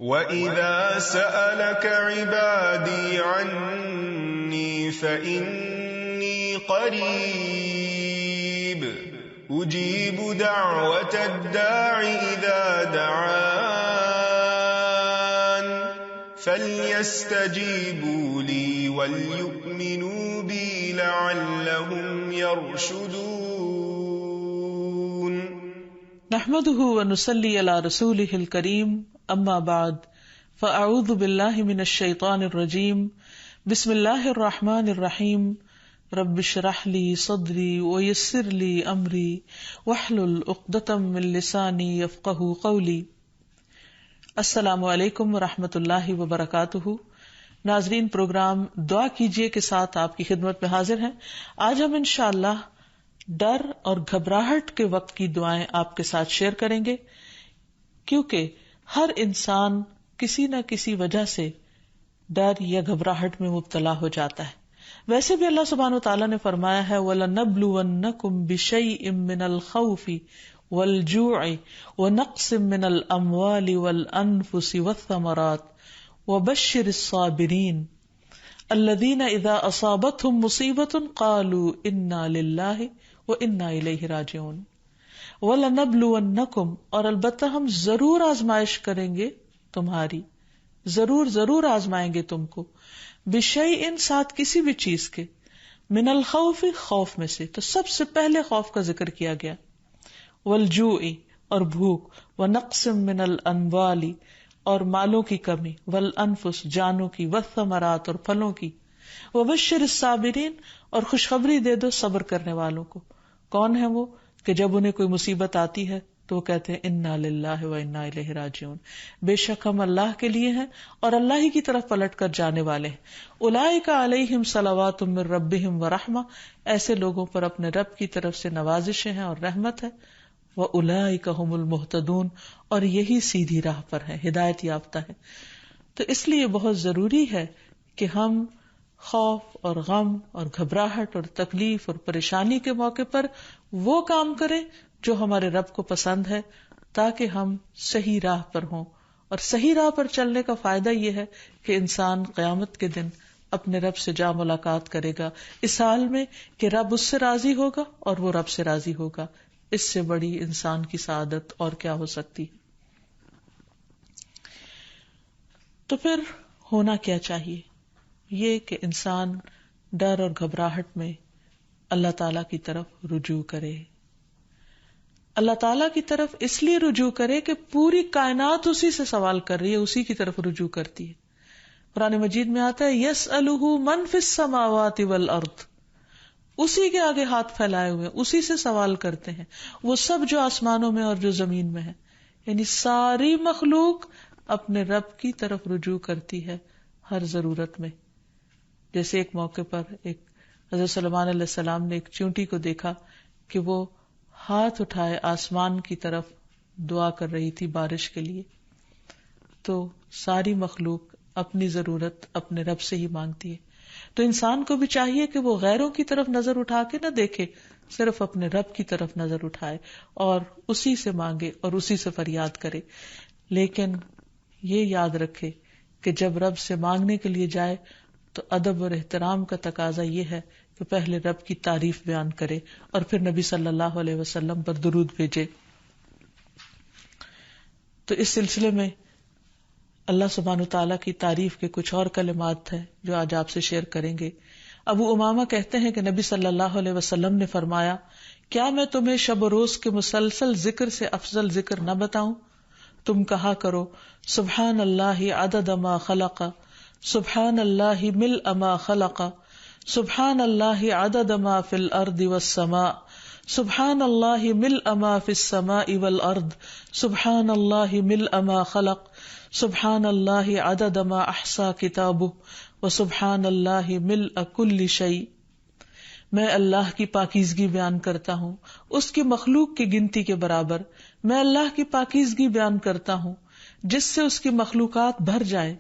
وَإِذَا سَأَلَكَ عِبَادِي عَنِّي فَإِنِّي قَرِيبٌ أُجِيبُ دَعْوَةَ الدَّاعِ إِذَا دَعَانِ فَلْيَسْتَجِيبُوا لِي وَلْيُؤْمِنُوا بِي لَعَلَّهُمْ يَرْشُدُونَ. نحمده ونصلي على رسوله الكريم، اما بعد فاعوذ باللہ من الشیطان الرجیم، بسم اللہ الرحمن الرحیم، رب اشرح لی صدری ویسر لی امری واحلل عقدۃ من لسانی یفقہوا قولی۔ السلام علیکم ورحمۃ اللہ وبرکاتہ۔ ناظرین، پروگرام دعا کیجئے کے ساتھ آپ کی خدمت میں حاضر ہیں۔ آج ہم انشاءاللہ ڈر اور گھبراہٹ کے وقت کی دعائیں آپ کے ساتھ شیئر کریں گے، کیونکہ ہر انسان کسی نہ کسی وجہ سے ڈر یا گھبراہٹ میں مبتلا ہو جاتا ہے۔ ویسے بھی اللہ سبحانہ وتعالیٰ نے فرمایا ہے وَلَنَبْلُوَنَّكُمْ بِشَيْءٍ مِّنَ الْخَوْفِ وَالْجُوعِ وَنَقْصٍ مِّنَ الْأَمْوَالِ وَالْأَنفُسِ وَالثَّمَرَاتِ وَبَشِّرِ الصَّابِرِينَ الَّذِينَ إِذَا أَصَابَتْهُمْ مُصِيبَةٌ قَالُوا إِنَّا لِلَّهِ وَإِنَّا إِلَيْهِ رَاجِعُونَ۔ وَلَنَبْلُوَنَّكُمْ، اور البتہ ہم ضرور آزمائش کریں گے تمہاری، ضرور آزمائیں گے تم کو، بِشَيْءٍ، ساتھ کسی بھی چیز کے، من الخوف، خوف میں سے، تو سب سے پہلے خوف کا ذکر کیا گیا، والجوع، اور بھوک، ونقص من الاموال، اور مالوں کی کمی، والانفس، جانوں کی، والثمرات، اور پھلوں کی، وبشر الصابرین، اور خوشخبری دے دو صبر کرنے والوں کو۔ کون ہے وہ کہ جب انہیں کوئی مصیبت آتی ہے تو وہ کہتے ہیں انا للہ و انا الیہ راجعون، بے شک ہم اللہ کے لیے ہیں اور اللہ ہی کی طرف پلٹ کر جانے والے ہیں۔ اولئک علیہم صلوات من ربہم ورحمہ، ایسے لوگوں پر اپنے رب کی طرف سے نوازشیں ہیں اور رحمت ہے۔ واولئک هم المہتدون، اور یہی سیدھی راہ پر ہے، ہدایت یافتہ ہے۔ تو اس لیے بہت ضروری ہے کہ ہم خوف اور غم اور گھبراہٹ اور تکلیف اور پریشانی کے موقع پر وہ کام کریں جو ہمارے رب کو پسند ہے، تاکہ ہم صحیح راہ پر ہوں۔ اور صحیح راہ پر چلنے کا فائدہ یہ ہے کہ انسان قیامت کے دن اپنے رب سے جا ملاقات کرے گا، اس حال میں کہ رب اس سے راضی ہوگا اور وہ رب سے راضی ہوگا۔ اس سے بڑی انسان کی سعادت اور کیا ہو سکتی۔ تو پھر ہونا کیا چاہیے؟ یہ کہ انسان ڈر اور گھبراہٹ میں اللہ تعالی کی طرف رجوع کرے۔ اللہ تعالیٰ کی طرف اس لیے رجوع کرے کہ پوری کائنات اسی سے سوال کر رہی ہے، اسی کی طرف رجوع کرتی ہے۔ قرآن مجید میں آتا ہے یسألہ من فی السماوات والارض، اسی کے آگے ہاتھ پھیلائے ہوئے، اسی سے سوال کرتے ہیں وہ سب جو آسمانوں میں اور جو زمین میں ہے۔ یعنی ساری مخلوق اپنے رب کی طرف رجوع کرتی ہے ہر ضرورت میں۔ جیسے ایک موقع پر ایک حضرت سلیمان علیہ السلام نے ایک چیونٹی کو دیکھا کہ وہ ہاتھ اٹھائے آسمان کی طرف دعا کر رہی تھی بارش کے لیے۔ تو ساری مخلوق اپنی ضرورت اپنے رب سے ہی مانگتی ہے۔ تو انسان کو بھی چاہیے کہ وہ غیروں کی طرف نظر اٹھا کے نہ دیکھے، صرف اپنے رب کی طرف نظر اٹھائے اور اسی سے مانگے اور اسی سے فریاد کرے۔ لیکن یہ یاد رکھے کہ جب رب سے مانگنے کے لیے جائے تو ادب اور احترام کا تقاضا یہ ہے کہ پہلے رب کی تعریف بیان کرے اور پھر نبی صلی اللہ علیہ وسلم پر درود بھیجے۔ تو اس سلسلے میں اللہ سبحانہ تعالیٰ کی تعریف کے کچھ اور کلمات ہیں جو آج آپ سے شیئر کریں گے۔ ابو امامہ کہتے ہیں کہ نبی صلی اللہ علیہ وسلم نے فرمایا، کیا میں تمہیں شب و روز کے مسلسل ذکر سے افضل ذکر نہ بتاؤں؟ تم کہا کرو سبحان اللہ عدد ما خلق، سبحان اللہ ملء ما خلق، سبحان اللہ عدد ما فی الارض والسماء، سبحان اللہ ملء ما فی السماء والارض، سبحان اللہ ملء ما خلق، سبحان اللہ عدد ما احصا کتابہ، وسبحان اللہ ملء کل شیء۔ میں اللہ کی پاکیزگی بیان کرتا ہوں اس کی مخلوق کی گنتی کے برابر، میں اللہ کی پاکیزگی بیان کرتا ہوں جس سے اس کی مخلوقات بھر جائے،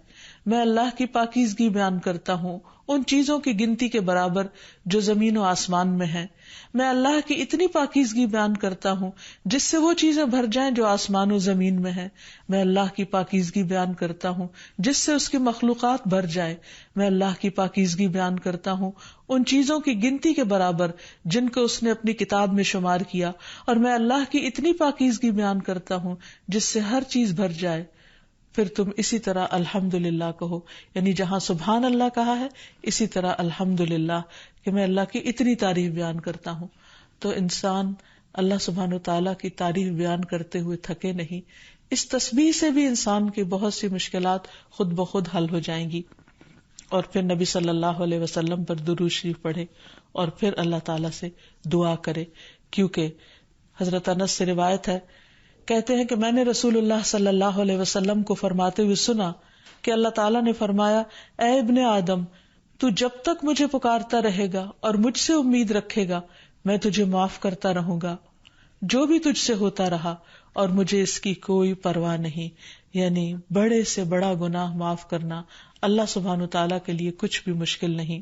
میں اللہ کی پاکیزگی بیان کرتا ہوں ان چیزوں کی گنتی کے برابر جو زمین و آسمان میں ہیں. میں اللہ کی اتنی پاکیزگی بیان کرتا ہوں جس سے وہ چیزیں بھر جائیں جو آسمان و زمین میں ہیں. میں اللہ کی پاکیزگی بیان کرتا ہوں جس سے اس کی مخلوقات بھر جائے. میں اللہ کی پاکیزگی بیان کرتا ہوں ان چیزوں کی گنتی کے برابر جن کو اس نے اپنی کتاب میں شمار کیا. اور میں اللہ کی اتنی پاکیزگی بیان کرتا ہوں جس سے ہر چیز بھر جائے. پھر تم اسی طرح الحمدللہ کہو، یعنی جہاں سبحان اللہ کہا ہے اسی طرح الحمدللہ کہ میں اللہ کی اتنی تعریف بیان کرتا ہوں. تو انسان اللہ سبحانہ وتعالیٰ کی تعریف بیان کرتے ہوئے تھکے نہیں. اس تسبیح سے بھی انسان کی بہت سی مشکلات خود بخود حل ہو جائیں گی. اور پھر نبی صلی اللہ علیہ وسلم پر درود شریف پڑھے اور پھر اللہ تعالیٰ سے دعا کرے. کیونکہ حضرت انس سے روایت ہے، کہتے ہیں کہ میں نے رسول اللہ صلی اللہ علیہ وسلم کو فرماتے ہوئے سنا کہ اللہ تعالیٰ نے فرمایا، اے ابن آدم، تو جب تک مجھے پکارتا رہے گا اور مجھ سے امید رکھے گا میں تجھے معاف کرتا رہوں گا جو بھی تجھ سے ہوتا رہا، اور مجھے اس کی کوئی پرواہ نہیں. یعنی بڑے سے بڑا گناہ معاف کرنا اللہ سبحانہ تعالیٰ کے لیے کچھ بھی مشکل نہیں.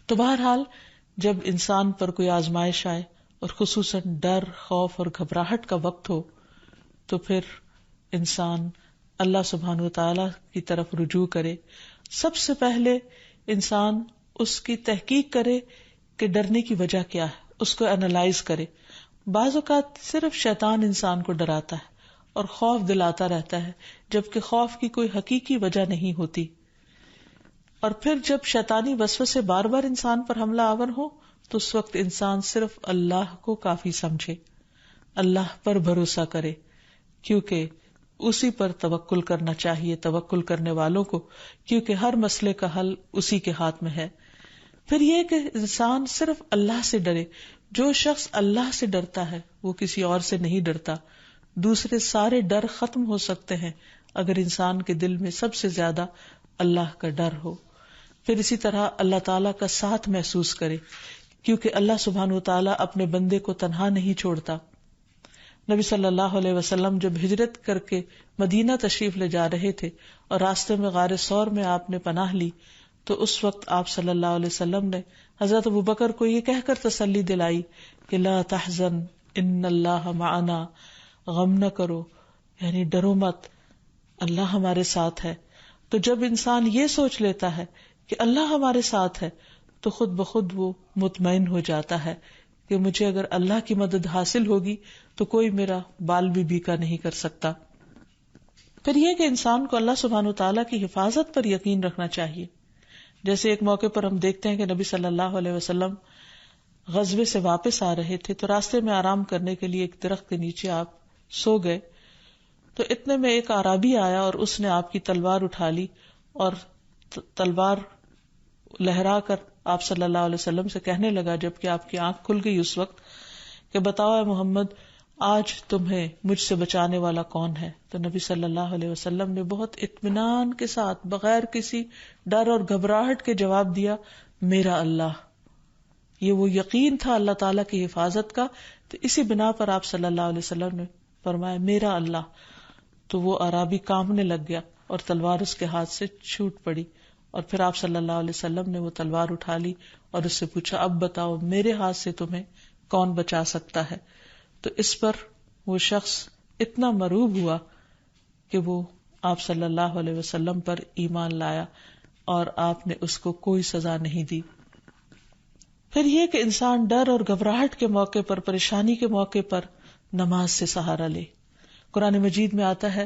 تو بہرحال جب انسان پر کوئی آزمائش آئے اور خصوصاً ڈر، خوف اور گھبراہٹ کا وقت ہو تو پھر انسان اللہ سبحانہ وتعالیٰ کی طرف رجوع کرے. سب سے پہلے انسان اس کی تحقیق کرے کہ ڈرنے کی وجہ کیا ہے، اس کو انالائز کرے. بعض اوقات صرف شیطان انسان کو ڈراتا ہے اور خوف دلاتا رہتا ہے، جبکہ خوف کی کوئی حقیقی وجہ نہیں ہوتی. اور پھر جب شیطانی وسوسے بار بار انسان پر حملہ آور ہو تو اس وقت انسان صرف اللہ کو کافی سمجھے، اللہ پر بھروسہ کرے، کیونکہ اسی پر توکل کرنا چاہیے، توکل کرنے والوں کو، کیونکہ ہر مسئلے کا حل اسی کے ہاتھ میں ہے. پھر یہ کہ انسان صرف اللہ سے ڈرے. جو شخص اللہ سے ڈرتا ہے وہ کسی اور سے نہیں ڈرتا. دوسرے سارے ڈر ختم ہو سکتے ہیں اگر انسان کے دل میں سب سے زیادہ اللہ کا ڈر ہو. پھر اسی طرح اللہ تعالیٰ کا ساتھ محسوس کرے، کیونکہ اللہ سبحانہ وتعالیٰ اپنے بندے کو تنہا نہیں چھوڑتا. نبی صلی اللہ علیہ وسلم جب ہجرت کر کے مدینہ تشریف لے جا رہے تھے اور راستے میں غار ثور میں آپ نے پناہ لی تو اس وقت آپ صلی اللہ علیہ وسلم نے حضرت ابوبکر کو یہ کہہ کر تسلی دلائی کہ لا تحزن ان اللہ معنا، غم نہ کرو، یعنی ڈرو مت، اللہ ہمارے ساتھ ہے. تو جب انسان یہ سوچ لیتا ہے کہ اللہ ہمارے ساتھ ہے تو خود بخود وہ مطمئن ہو جاتا ہے کہ مجھے اگر اللہ کی مدد حاصل ہوگی تو کوئی میرا بال بھی بیکا نہیں کر سکتا. پھر یہ کہ انسان کو اللہ سبحانہ وتعالیٰ کی حفاظت پر یقین رکھنا چاہیے. جیسے ایک موقع پر ہم دیکھتے ہیں کہ نبی صلی اللہ علیہ وسلم غزوے سے واپس آ رہے تھے تو راستے میں آرام کرنے کے لیے ایک درخت کے نیچے آپ سو گئے. تو اتنے میں ایک اعرابی آیا اور اس نے آپ کی تلوار اٹھا لی اور تلوار لہرا کر آپ صلی اللہ علیہ وسلم سے کہنے لگا، جبکہ آپ کی آنکھ کھل گئی اس وقت، کہ بتاؤ اے محمد آج تمہیں مجھ سے بچانے والا کون ہے؟ تو نبی صلی اللہ علیہ وسلم نے بہت اطمینان کے ساتھ بغیر کسی ڈر اور گھبراہٹ کے جواب دیا، میرا اللہ. یہ وہ یقین تھا اللہ تعالیٰ کی حفاظت کا. تو اسی بنا پر آپ صلی اللہ علیہ وسلم نے فرمایا میرا اللہ. تو وہ اعرابی کانپنے لگ گیا اور تلوار اس کے ہاتھ سے چھوٹ پڑی. اور پھر آپ صلی اللہ علیہ وسلم نے وہ تلوار اٹھا لی اور اس سے پوچھا، اب بتاؤ میرے ہاتھ سے تمہیں کون بچا سکتا ہے؟ تو اس پر وہ شخص اتنا مرعوب ہوا کہ وہ آپ صلی اللہ علیہ وسلم پر ایمان لایا اور آپ نے اس کو کوئی سزا نہیں دی. پھر یہ کہ انسان ڈر اور گھبراہٹ کے موقع پر، پریشانی کے موقع پر نماز سے سہارا لے. قرآن مجید میں آتا ہے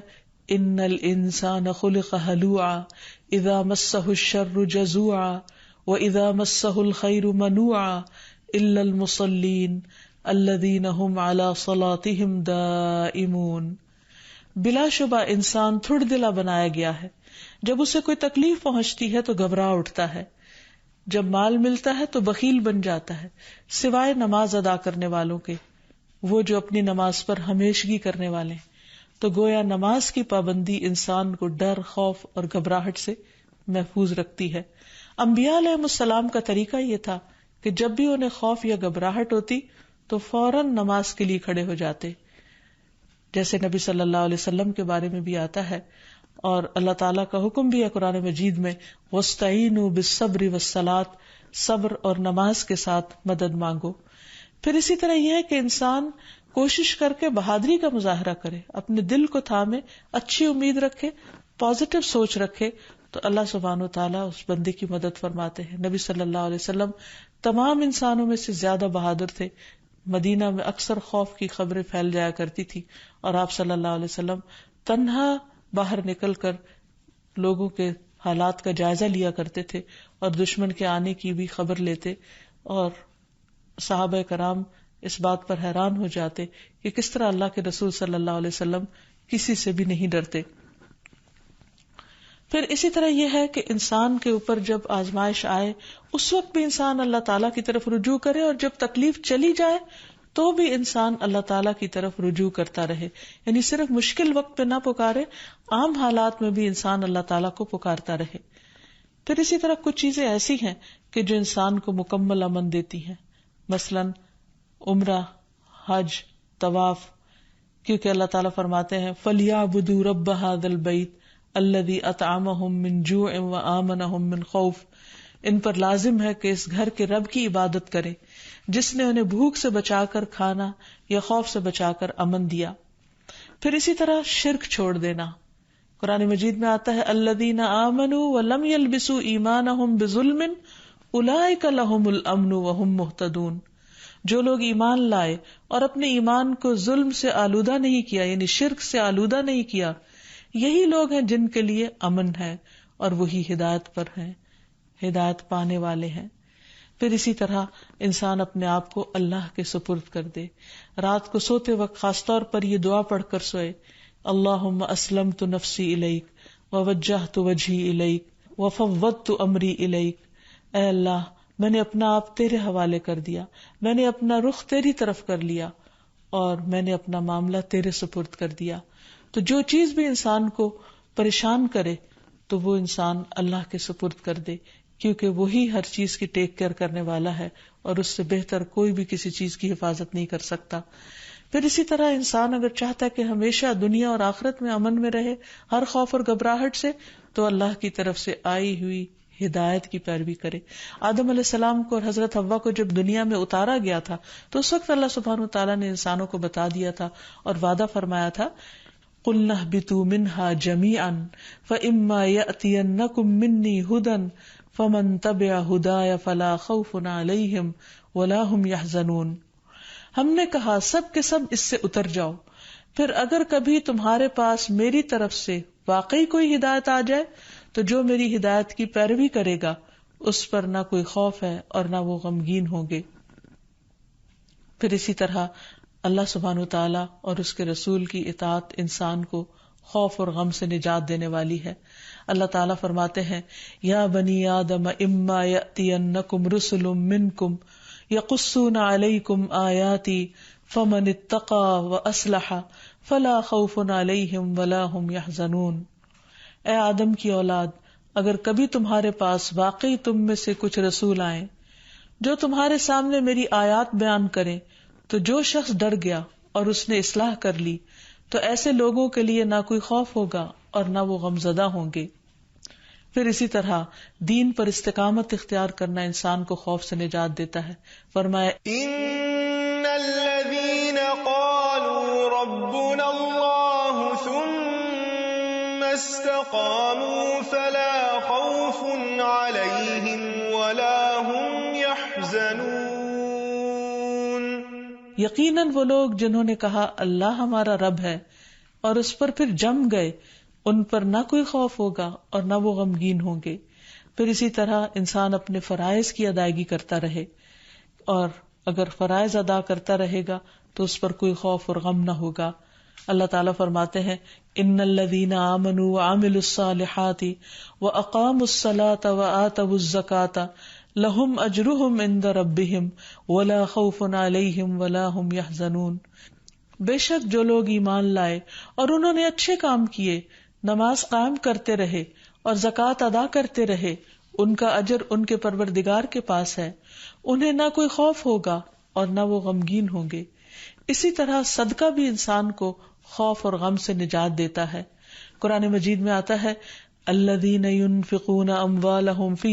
ان الانسان خلق ہلوعا اذا مسہ الشر جزوعا واذا مسہ الخیر منوعا الا المصلین الذین هم علی صلاتهم دائمون. بلا شبہ انسان تھوڑ دلا بنایا گیا ہے، جب اسے کوئی تکلیف پہنچتی ہے تو گھبرا اٹھتا ہے، جب مال ملتا ہے تو بخیل بن جاتا ہے، سوائے نماز ادا کرنے والوں کے، وہ جو اپنی نماز پر ہمیشگی کرنے والے ہیں. تو گویا نماز کی پابندی انسان کو ڈر، خوف اور گھبراہٹ سے محفوظ رکھتی ہے. انبیاء علیہ السلام کا طریقہ یہ تھا کہ جب بھی انہیں خوف یا گھبراہٹ ہوتی تو فوراً نماز کے لیے کھڑے ہو جاتے. جیسے نبی صلی اللہ علیہ وسلم کے بارے میں بھی آتا ہے، اور اللہ تعالیٰ کا حکم بھی ہے قرآن مجید میں وَاسْتَعِینُوا بِالصَّبْرِ وَالصَّلَاةِ، صبر اور نماز کے ساتھ مدد مانگو. پھر اسی طرح یہ ہے کہ انسان کوشش کر کے بہادری کا مظاہرہ کرے، اپنے دل کو تھامے، اچھی امید رکھے، پازیٹو سوچ رکھے، تو اللہ سبحانہ وتعالیٰ اس بندے کی مدد فرماتے ہیں. نبی صلی اللہ علیہ وسلم تمام انسانوں میں سے زیادہ بہادر تھے. مدینہ میں اکثر خوف کی خبریں پھیل جایا کرتی تھی اور آپ صلی اللہ علیہ وسلم تنہا باہر نکل کر لوگوں کے حالات کا جائزہ لیا کرتے تھے اور دشمن کے آنے کی بھی خبر لیتے، اور صحابہ کرام اس بات پر حیران ہو جاتے کہ کس طرح اللہ کے رسول صلی اللہ علیہ وسلم کسی سے بھی نہیں ڈرتے. پھر اسی طرح یہ ہے کہ انسان کے اوپر جب آزمائش آئے اس وقت بھی انسان اللہ تعالیٰ کی طرف رجوع کرے، اور جب تکلیف چلی جائے تو بھی انسان اللہ تعالیٰ کی طرف رجوع کرتا رہے. یعنی صرف مشکل وقت پہ نہ پکارے، عام حالات میں بھی انسان اللہ تعالیٰ کو پکارتا رہے. پھر اسی طرح کچھ چیزیں ایسی ہیں کہ جو انسان کو مکمل امن دیتی ہیں، مثلاً عمرہ، حج، طواف، کیونکہ اللہ تعالیٰ فرماتے ہیں فَلْيَعْبُدُوا رَبَّ هَذَا الْبَيْتِ الَّذِي أَطْعَمَهُم مِّن جُوعٍ وَآمَنَهُم مِّن خَوْفٍ. ان پر لازم ہے کہ اس گھر کے رب کی عبادت کریں جس نے انہیں بھوک سے بچا کر کھانا یا خوف سے بچا کر امن دیا. پھر اسی طرح شرک چھوڑ دینا. قرآن مجید میں آتا ہے الذین آمنوا ولم یلبسوا ایمانہم بظلم اولئک لہم الامن وہم مہتدون. جو لوگ ایمان لائے اور اپنے ایمان کو ظلم سے آلودہ نہیں کیا، یعنی شرک سے آلودہ نہیں کیا، یہی لوگ ہیں جن کے لیے امن ہے اور وہی ہدایت پر ہیں، ہدایت پانے والے ہیں. پھر اسی طرح انسان اپنے آپ کو اللہ کے سپرد کر دے. رات کو سوتے وقت خاص طور پر یہ دعا پڑھ کر سوئے اللہم اسلمت نفسی الیک ووجہت وجہی الیک وفوضت امری الیک. اے اللہ، میں نے اپنا آپ تیرے حوالے کر دیا، میں نے اپنا رخ تیری طرف کر لیا اور میں نے اپنا معاملہ تیرے سپرد کر دیا. تو جو چیز بھی انسان کو پریشان کرے تو وہ انسان اللہ کے سپرد کر دے، کیونکہ وہی ہر چیز کی ٹیک کیئر کرنے والا ہے اور اس سے بہتر کوئی بھی کسی چیز کی حفاظت نہیں کر سکتا. پھر اسی طرح انسان اگر چاہتا ہے کہ ہمیشہ دنیا اور آخرت میں امن میں رہے ہر خوف اور گھبراہٹ سے، تو اللہ کی طرف سے آئی ہوئی ہدایت کی پیروی کرے. آدم علیہ السلام کو اور حضرت حوا کو جب دنیا میں اتارا گیا تھا تو اس وقت اللہ سبحانہ وتعالیٰ نے انسانوں کو بتا دیا تھا اور وعدہ فرمایا تھا قُلْنَا اهْبِطُوا مِنْهَا جَمِيعًا فَإِمَّا يَأْتِيَنَّكُم مِّنِّي هُدًى فَمَن تَبِعَ هُدَايَ فَلَا خَوْفٌ عَلَيْهِمْ وَلَا هُمْ يَحْزَنُونَ. ہم نے کہا سب کے سب اس سے اتر جاؤ، پھر اگر کبھی تمہارے پاس میری طرف سے واقعی کوئی ہدایت آ جائے تو جو میری ہدایت کی پیروی کرے گا اس پر نہ کوئی خوف ہے اور نہ وہ غمگین ہوں گے. پھر اسی طرح اللہ سبحانہ وتعالیٰ اور اس کے رسول کی اطاعت انسان کو خوف اور غم سے نجات دینے والی ہے. اللہ تعالیٰ فرماتے ہیں یا بنی آدم اما یأتینکم رسل منکم یقصون علیکم آیاتی فمن اتقی واصلح فلا خوف علیہم ولا ہم یحزنون. اے آدم کی اولاد، اگر کبھی تمہارے پاس واقعی تم میں سے کچھ رسول آئیں جو تمہارے سامنے میری آیات بیان کریں، تو جو شخص ڈر گیا اور اس نے اصلاح کر لی تو ایسے لوگوں کے لیے نہ کوئی خوف ہوگا اور نہ وہ غمزدہ ہوں گے. پھر اسی طرح دین پر استقامت اختیار کرنا انسان کو خوف سے نجات دیتا ہے. فرمایا ان الذين قالوا ربنا الله ثم استقاموا فلا خوف عليهم ولا هم يحزنون. یقیناً وہ لوگ جنہوں نے کہا اللہ ہمارا رب ہے اور اس پر پھر جم گئے، ان پر نہ کوئی خوف ہوگا اور نہ وہ غمگین ہوں گے. پھر اسی طرح انسان اپنے فرائض کی ادائیگی کرتا رہے، اور اگر فرائض ادا کرتا رہے گا تو اس پر کوئی خوف اور غم نہ ہوگا. اللہ تعالیٰ فرماتے ہیں ان الذین آمنوا وعملوا الصالحات واقاموا الصلاة وآتوا الزکاة لہم اجرہم عند ربہم ولا خوف علیہم ولا ہم یحزنون. بے شک جو لوگ ایمان لائے اور انہوں نے اچھے کام کیے، نماز قائم کرتے رہے اور زکوٰۃ ادا کرتے رہے، ان کا اجر ان کے پروردگار کے پاس ہے، انہیں نہ کوئی خوف ہوگا اور نہ وہ غمگین ہوں گے. اسی طرح صدقہ بھی انسان کو خوف اور غم سے نجات دیتا ہے. قرآن مجید میں آتا ہے الذین ينفقون اموالهم فی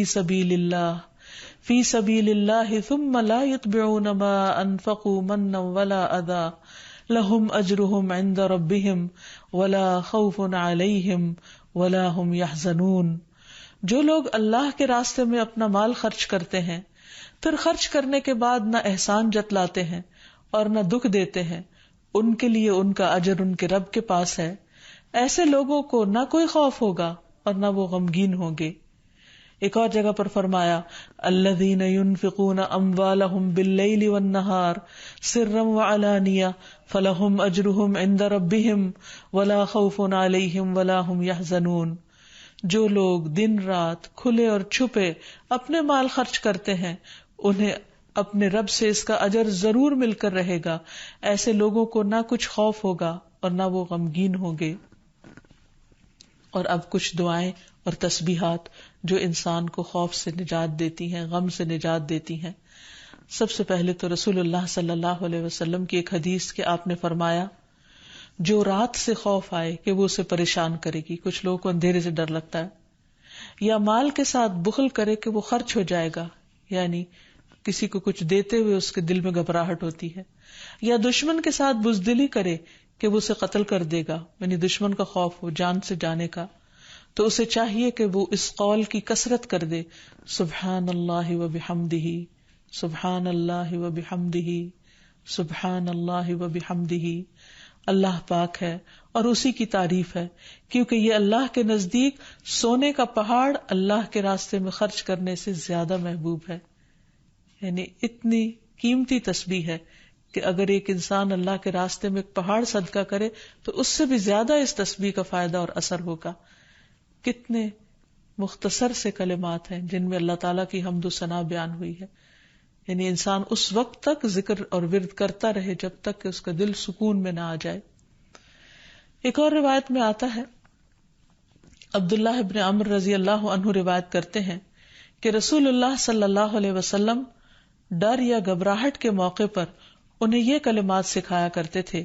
سبیل اللہ ثم لا يتبعون ما انفقوا منا ولا اذى لهم اجرهم عند ربهم ولا خوف علیہم ولا هم يحزنون. جو لوگ اللہ کے راستے میں اپنا مال خرچ کرتے ہیں پھر خرچ کرنے کے بعد نہ احسان جتلاتے ہیں اور نہ دکھ دیتے ہیں، ان کے لیے ان کا اجر ان کے رب کے پاس ہے. ایسے لوگوں کو نہ کوئی خوف ہوگا اور نہ وہ غمگین ہوں گے. ایک اور جگہ پر فرمایا الذین ينفقون اموالهم باللیل والنہار سرا وعلانیہ فلہم اجرہم عند ربہم ولا خوف علیہم ولا هم يحزنون. جو لوگ دن رات کھلے اور چھپے اپنے مال خرچ کرتے ہیں انہیں اپنے رب سے اس کا اجر ضرور مل کر رہے گا. ایسے لوگوں کو نہ کچھ خوف ہوگا اور نہ وہ غمگین ہوں گے. اور اب کچھ دعائیں اور تسبیحات جو انسان کو خوف سے نجات دیتی ہیں، غم سے نجات دیتی ہیں. سب سے پہلے تو رسول اللہ صلی اللہ علیہ وسلم کی ایک حدیث کہ آپ نے فرمایا جو رات سے خوف آئے کہ وہ اسے پریشان کرے گی، کچھ لوگوں کو اندھیرے سے ڈر لگتا ہے، یا مال کے ساتھ بخل کرے کہ وہ خرچ ہو جائے گا، یعنی کسی کو کچھ دیتے ہوئے اس کے دل میں گھبراہٹ ہوتی ہے، یا دشمن کے ساتھ بزدلی کرے کہ وہ اسے قتل کر دے گا، یعنی دشمن کا خوف ہو جان سے جانے کا، تو اسے چاہیے کہ وہ اس قول کی کثرت کر دے سبحان اللہ و بحمدہ سبحان اللہ و بحمدہ سبحان اللہ و بحمدہ. اللہ پاک ہے اور اسی کی تعریف ہے، کیونکہ یہ اللہ کے نزدیک سونے کا پہاڑ اللہ کے راستے میں خرچ کرنے سے زیادہ محبوب ہے. یعنی اتنی قیمتی تسبیح ہے کہ اگر ایک انسان اللہ کے راستے میں ایک پہاڑ صدقہ کرے تو اس سے بھی زیادہ اس تسبیح کا فائدہ اور اثر ہوگا. کتنے مختصر سے کلمات ہیں جن میں اللہ تعالیٰ کی حمد و ثنا بیان ہوئی ہے. یعنی انسان اس وقت تک ذکر اور ورد کرتا رہے جب تک کہ اس کا دل سکون میں نہ آ جائے. ایک اور روایت میں آتا ہے عبداللہ ابن عمر رضی اللہ عنہ روایت کرتے ہیں کہ رسول اللہ صلی اللہ علیہ وسلم ڈر یا گھبراہٹ کے موقع پر انہیں یہ کلمات سکھایا کرتے تھے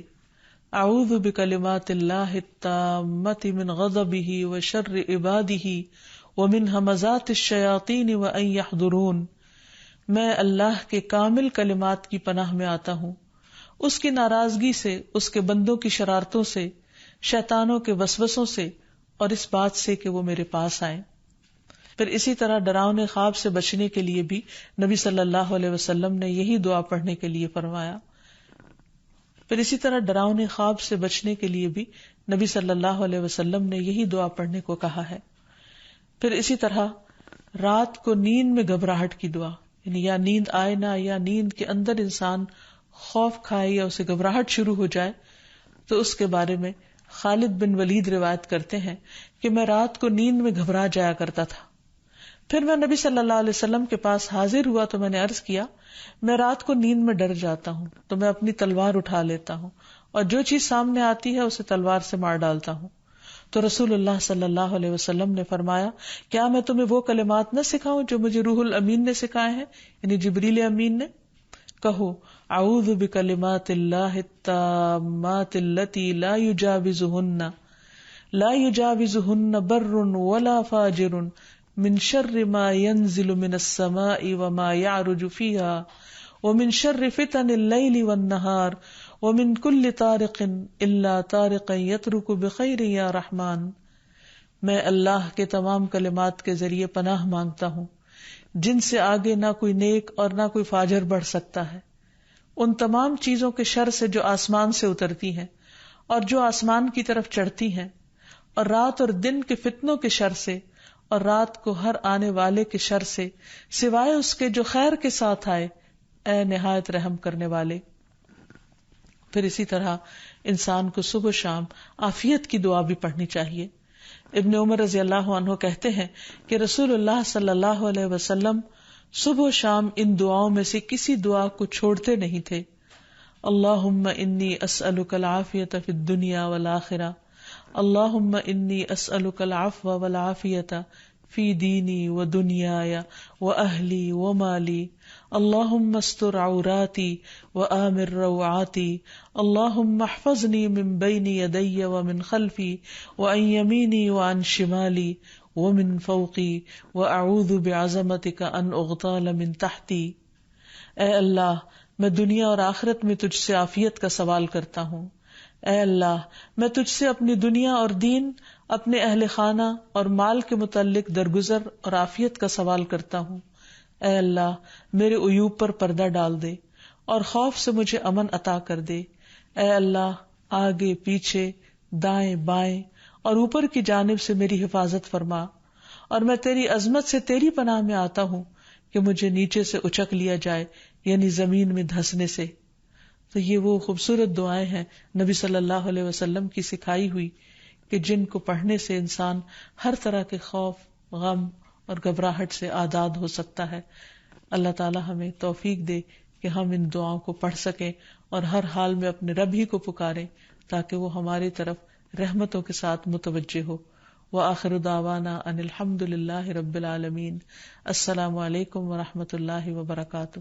اعوذ بکلمات اللہ التامۃ من غضبہ وشر عبادہ ومن ہمزات الشیاطین وان یحضرون. میں اللہ کے کامل کلمات کی پناہ میں آتا ہوں، اس کی ناراضگی سے، اس کے بندوں کی شرارتوں سے، شیطانوں کے وسوسوں سے، اور اس بات سے کہ وہ میرے پاس آئیں. پھر اسی طرح ڈراؤنے خواب سے بچنے کے لیے بھی نبی صلی اللہ علیہ وسلم نے یہی دعا پڑھنے کے لیے فرمایا. پھر اسی طرح ڈراؤنے خواب سے بچنے کے لیے بھی نبی صلی اللہ علیہ وسلم نے یہی دعا پڑھنے کو کہا ہے. پھر اسی طرح رات کو نیند میں گھبراہٹ کی دعا، یعنی یا نیند آئے نہ، یا نیند کے اندر انسان خوف کھائے یا اسے گھبراہٹ شروع ہو جائے، تو اس کے بارے میں خالد بن ولید روایت کرتے ہیں کہ میں رات کو نیند میں گھبرا جایا کرتا تھا. پھر میں نبی صلی اللہ علیہ وسلم کے پاس حاضر ہوا تو میں نے عرض کیا میں رات کو نیند میں ڈر جاتا ہوں تو میں اپنی تلوار اٹھا لیتا ہوں اور جو چیز سامنے آتی ہے اسے تلوار سے مار ڈالتا ہوں. تو رسول اللہ صلی اللہ علیہ وسلم نے فرمایا کیا میں تمہیں وہ کلمات نہ سکھاؤں جو مجھے روح الامین نے سکھائے ہیں، یعنی جبریل امین نے؟ کہو اعوذ بکلمات اللہ التامات التی لا یجاوزہن بر ولا فاجر من شر ما ينزل من السماء وما يعرج فيها ومن شر فتن الليل والنهار ومن كل طارق الا طارقا يترك بخير يا رحمن. میں اللہ کے تمام کلمات کے ذریعے پناہ مانگتا ہوں جن سے آگے نہ کوئی نیک اور نہ کوئی فاجر بڑھ سکتا ہے، ان تمام چیزوں کے شر سے جو آسمان سے اترتی ہیں اور جو آسمان کی طرف چڑھتی ہیں، اور رات اور دن کے فتنوں کے شر سے، اور رات کو ہر آنے والے کے شر سے، سوائے اس کے جو خیر کے ساتھ آئے، اے نہایت رحم کرنے والے. پھر اسی طرح انسان کو صبح شام عافیت کی دعا بھی پڑھنی چاہیے. ابن عمر رضی اللہ عنہ کہتے ہیں کہ رسول اللہ صلی اللہ علیہ وسلم صبح و شام ان دعاؤں میں سے کسی دعا کو چھوڑتے نہیں تھے. اللہم انی اسألک العافیۃ فی الدنیا والآخرہ، اللہم انی اسألک العفو والعافیۃ فی دینی و دنیای و اہلی و مالی اللہم استر عوراتی و آمر روعاتی اللہم احفظنی من بین یدی و من خلفی و عن یمینی و عن شمالی ومن فوقی واعوذ بعظمتک ان اغتال من تحتی۔ اے اللہ میں دنیا اور آخرت میں تجھ سے عافیت کا سوال کرتا ہوں۔ اے اللہ میں تجھ سے اپنی دنیا اور دین، اپنے اہل خانہ اور مال کے متعلق درگزر اور عافیت کا سوال کرتا ہوں۔ اے اللہ میرے عیوب پر پردہ ڈال دے اور خوف سے مجھے امن عطا کر دے۔ اے اللہ آگے پیچھے دائیں بائیں اور اوپر کی جانب سے میری حفاظت فرما، اور میں تیری عظمت سے تیری پناہ میں آتا ہوں کہ مجھے نیچے سے اچک لیا جائے، یعنی زمین میں دھسنے سے۔ تو یہ وہ خوبصورت دعائیں ہیں نبی صلی اللہ علیہ وسلم کی سکھائی ہوئی کہ جن کو پڑھنے سے انسان ہر طرح کے خوف، غم اور گھبراہٹ سے آزاد ہو سکتا ہے۔ اللہ تعالی ہمیں توفیق دے کہ ہم ان دعاؤں کو پڑھ سکیں اور ہر حال میں اپنے رب ہی کو پکاریں تاکہ وہ ہماری طرف رحمتوں کے ساتھ متوجہ ہو۔ وآخر دعوانا ان الحمد للہ رب العالمین۔ السلام علیکم ورحمۃ اللہ وبرکاتہ۔